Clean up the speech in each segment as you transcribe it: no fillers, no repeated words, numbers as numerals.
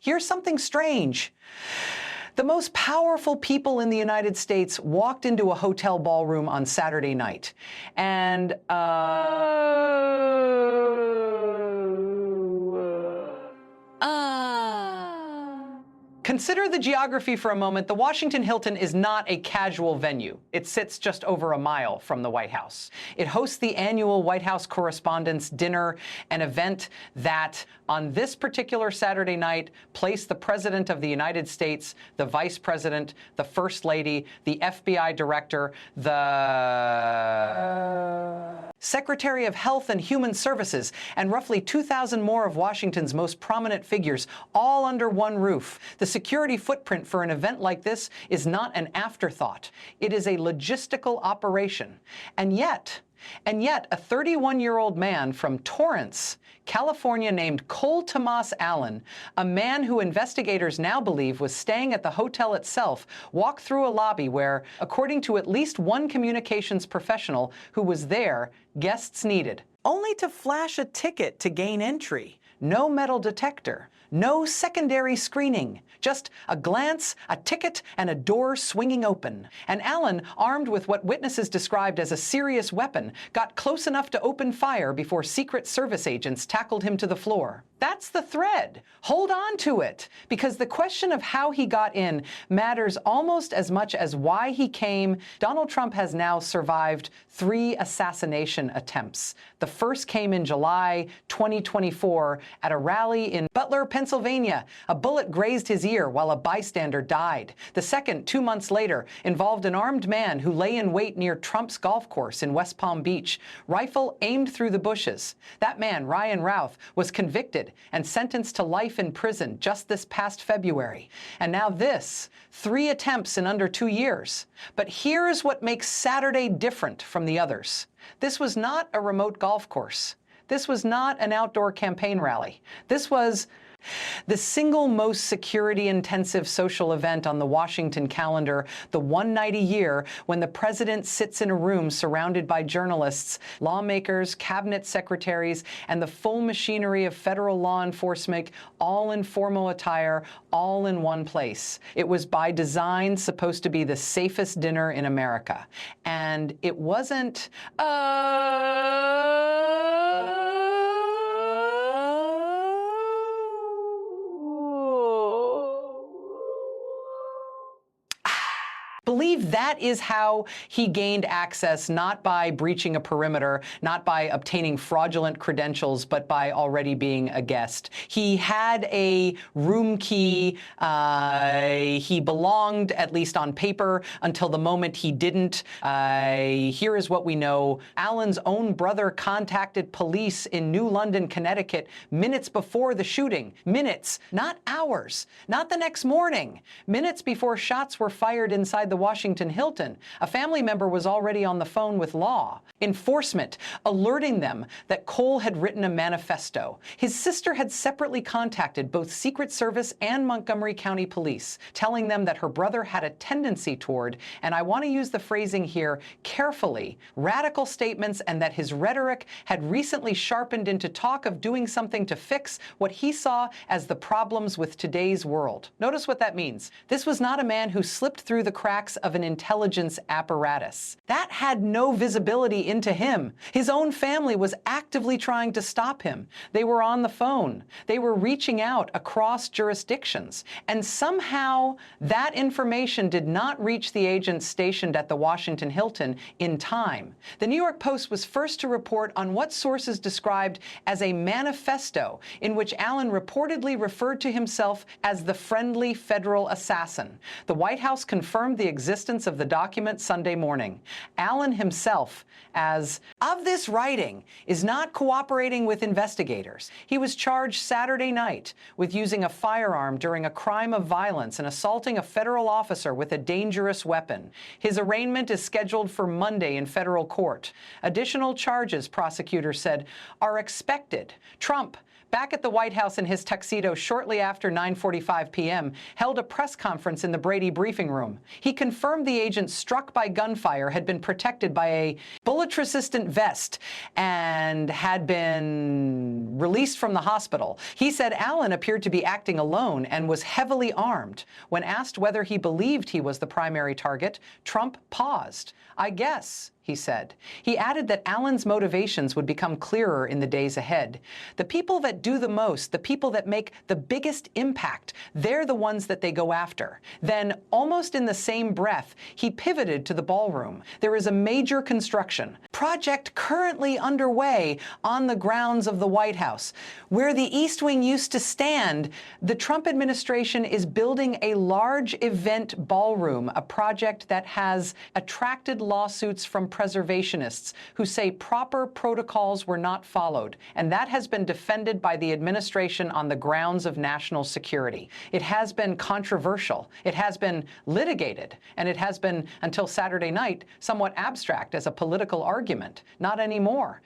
Here's something strange. The most powerful people in the United States walked into a hotel ballroom on Saturday night, and Consider the geography for a moment. The Washington Hilton is not a casual venue. It sits just over a mile from the White House. It hosts the annual White House Correspondents Dinner, an event that, on this particular Saturday night, placed the President of the United States, the Vice President, the First Lady, the FBI Director, the Secretary of Health and Human Services, and roughly 2,000 more of Washington's most prominent figures, all under one roof. The security footprint for an event like this is not an afterthought. It is a logistical operation. And yet, a 31-year-old man from Torrance, California, named Cole Tomas Allen, a man who investigators now believe was staying at the hotel itself, walked through a lobby where, according to at least one communications professional who was there, guests needed, only to flash a ticket to gain entry. No metal detector, no secondary screening, just a glance, a ticket, and a door swinging open. And Allen, armed with what witnesses described as a serious weapon, got close enough to open fire before Secret Service agents tackled him to the floor. That's the thread. Hold on to it, because the question of how he got in matters almost as much as why he came. Donald Trump has now survived 3 assassination attempts. The first came in July 2024 at a rally in Butler, Pennsylvania. A bullet grazed his ear while a bystander died. The second, 2 months later, involved an armed man who lay in wait near Trump's golf course in West Palm Beach, rifle aimed through the bushes. That man, Ryan Routh, was convicted and sentenced to life in prison just this past February. And now this, 3 attempts in under 2 years. But here's what makes Saturday different from the others. This was not a remote golf course. This was not an outdoor campaign rally. This was the single most security-intensive social event on the Washington calendar, the one night a year when the president sits in a room surrounded by journalists, lawmakers, cabinet secretaries, and the full machinery of federal law enforcement, all in formal attire, all in one place. It was by design supposed to be the safest dinner in America. And it wasn't, believe that is how he gained access, not by breaching a perimeter, not by obtaining fraudulent credentials, but by already being a guest. He had a room key. He belonged, at least on paper, until the moment he didn't. Here is what we know. Allen's own brother contacted police in New London, Connecticut, minutes before the shooting. Minutes, not hours, not the next morning. Minutes before shots were fired inside the Washington Hilton. A family member was already on the phone with law enforcement, alerting them that Cole had written a manifesto. His sister had separately contacted both Secret Service and Montgomery County Police, telling them that her brother had a tendency toward, and I want to use the phrasing here carefully, radical statements, and that his rhetoric had recently sharpened into talk of doing something to fix what he saw as the problems with today's world. Notice what that means. This was not a man who slipped through the cracks of an intelligence apparatus. That had no visibility into him. His own family was actively trying to stop him. They were on the phone. They were reaching out across jurisdictions. And somehow that information did not reach the agents stationed at the Washington Hilton in time. The New York Post was first to report on what sources described as a manifesto in which Allen reportedly referred to himself as the friendly federal assassin. The White House confirmed the existence of the document Sunday morning. Allen himself, as of this writing, is not cooperating with investigators. He was charged Saturday night with using a firearm during a crime of violence and assaulting a federal officer with a dangerous weapon. His arraignment is scheduled for Monday in federal court. Additional charges, prosecutors said, are expected. Trump, back at the White House in his tuxedo shortly after 9:45 p.m., held a press conference in the Brady briefing room. He confirmed the agent struck by gunfire had been protected by a bullet-resistant vest and had been released from the hospital. He said Allen appeared to be acting alone and was heavily armed. When asked whether he believed he was the primary target, Trump paused. "I guess," he said. He added that Allen's motivations would become clearer in the days ahead. The people that do the most, the people that make the biggest impact, they're the ones that they go after. Then, almost in the same breath, he pivoted to the ballroom. There is a major construction project currently underway on the grounds of the White House. Where the East Wing used to stand, the Trump administration is building a large event ballroom, a project that has attracted lawsuits from preservationists who say proper protocols were not followed, and that has been defended by the administration on the grounds of national security. It has been controversial, it has been litigated, and it has been, until Saturday night, somewhat abstract as a political argument. Not anymore.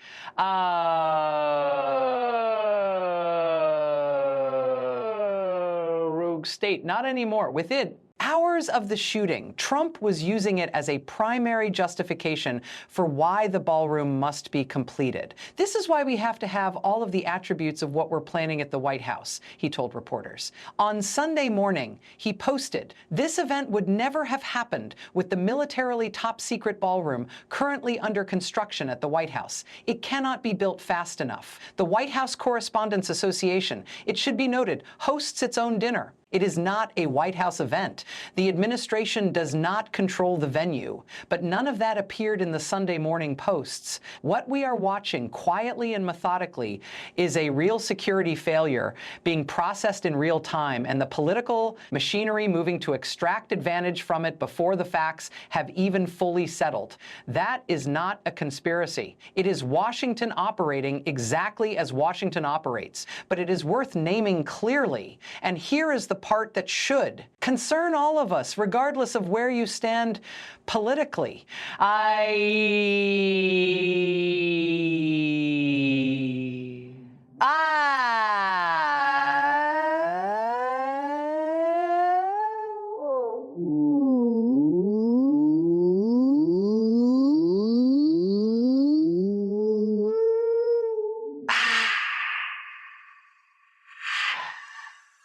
Rogue state, not anymore. Within hours of the shooting, Trump was using it as a primary justification for why the ballroom must be completed. "This is why we have to have all of the attributes of what we're planning at the White House," he told reporters. On Sunday morning, he posted, "This event would never have happened with the militarily top-secret ballroom currently under construction at the White House. It cannot be built fast enough. The White House Correspondents Association, it should be noted, hosts its own dinner. It is not a White House event. The administration does not control the venue." But none of that appeared in the Sunday morning posts. What we are watching quietly and methodically is a real security failure being processed in real time, and the political machinery moving to extract advantage from it before the facts have even fully settled. That is not a conspiracy. It is Washington operating exactly as Washington operates, but it is worth naming clearly. And here is the part that should concern all of us, regardless of where you stand politically.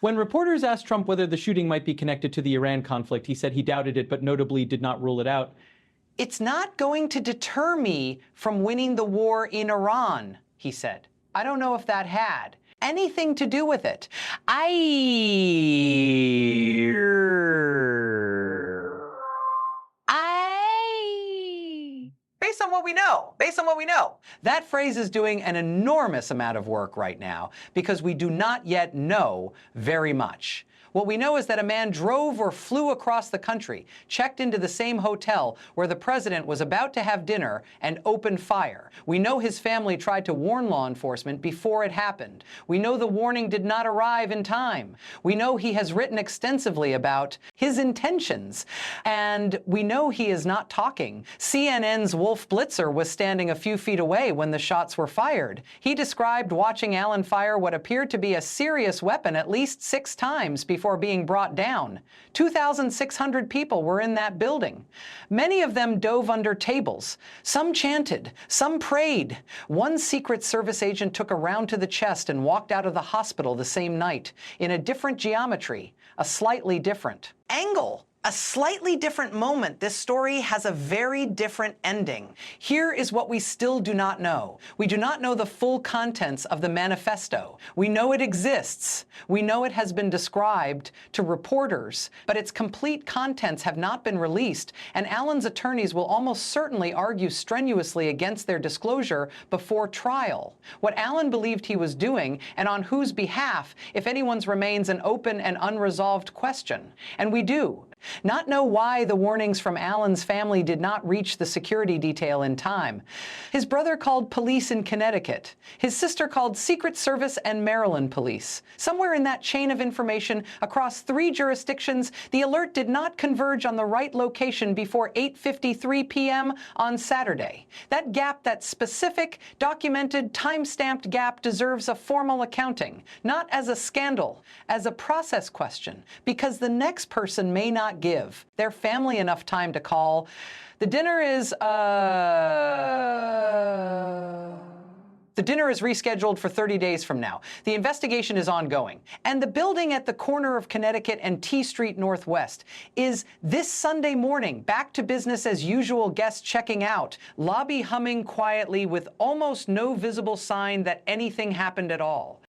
When reporters asked Trump whether the shooting might be connected to the Iran conflict, he said he doubted it, but notably did not rule it out. "It's not going to deter me from winning the war in Iran," he said. I don't know if that had anything to do with it. Based on what we know, that phrase is doing an enormous amount of work right now because we do not yet know very much. What we know is that a man drove or flew across the country, checked into the same hotel where the president was about to have dinner, and opened fire. We know his family tried to warn law enforcement before it happened. We know the warning did not arrive in time. We know he has written extensively about his intentions. And we know he is not talking. CNN's Wolf Blitzer was standing a few feet away when the shots were fired. He described watching Allen fire what appeared to be a serious weapon at least 6 times before being brought down. 2,600 people were in that building. Many of them dove under tables. Some chanted, some prayed. One Secret Service agent took a round to the chest and walked out of the hospital the same night, in a different geometry, a slightly different angle. A slightly different moment. This story has a very different ending. Here is what we still do not know. We do not know the full contents of the manifesto. We know it exists. We know it has been described to reporters, but its complete contents have not been released, and Allen's attorneys will almost certainly argue strenuously against their disclosure before trial. What Allen believed he was doing, and on whose behalf, if anyone's, remains an open and unresolved question. And we do. Not know why the warnings from Allen's family did not reach the security detail in time. His brother called police in Connecticut. His sister called Secret Service and Maryland police. Somewhere in that chain of information across 3 jurisdictions, the alert did not converge on the right location before 8:53 p.m. on Saturday. That gap, that specific, documented, time-stamped gap, deserves a formal accounting, not as a scandal, as a process question, because the next person may not give their family enough time to call. The dinner is rescheduled for 30 days from now. The investigation is ongoing. And the building at the corner of Connecticut and T Street Northwest is this Sunday morning back to business as usual, guests checking out, lobby humming quietly with almost no visible sign that anything happened at all.